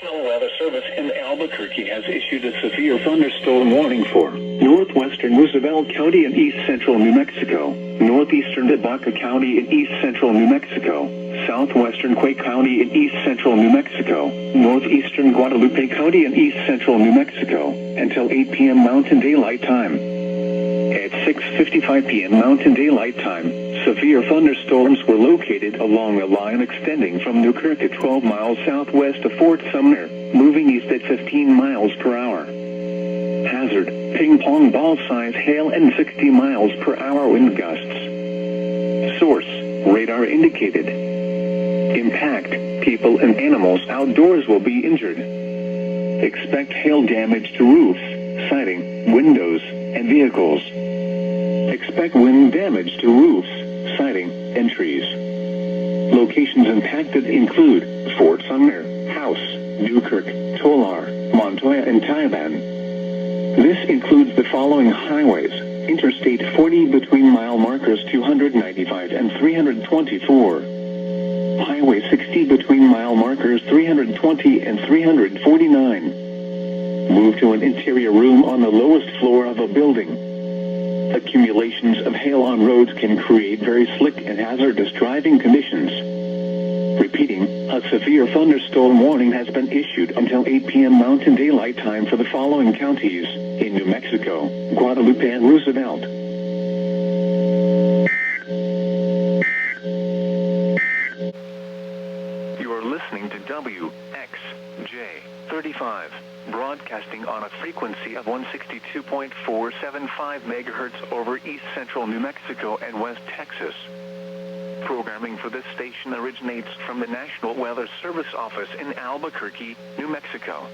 National Weather Service in Albuquerque has issued a severe thunderstorm warning for northwestern Roosevelt County in east central New Mexico, northeastern Baca County in east central New Mexico, southwestern Quake County in east central New Mexico, northeastern Guadalupe County in east central New Mexico, until 8 p.m. Mountain Daylight Time. At 6:55 p.m. Mountain Daylight Time, severe thunderstorms were located along a line extending from Newkirk at 12 miles southwest of Fort Sumner, moving east at 15 miles per hour. Hazard, ping-pong ball-size hail and 60 miles per hour wind gusts. Source, radar indicated. Impact, people and animals outdoors will be injured. Expect hail damage to roofs, siding, windows, and vehicles. Expect wind damage to roofs, siding, and trees. Locations impacted include Fort Sumner, House, Newkirk, Tolar, Montoya, and Taiban. This includes the following highways: Interstate 40 between mile markers 295 and 324. Highway 60 between mile markers 320 and 349. Move to an interior room on the lowest floor of a building. Accumulations of hail on roads can create very slick and hazardous driving conditions. Repeating, a severe thunderstorm warning has been issued until 8 p.m. Mountain Daylight Time for the following counties in New Mexico, Guadalupe, and Roosevelt. You are listening to WXJ35. Broadcasting on a frequency of 162.475 megahertz over east central New Mexico and west Texas. Programming for this station originates from the National Weather Service office in Albuquerque, New Mexico.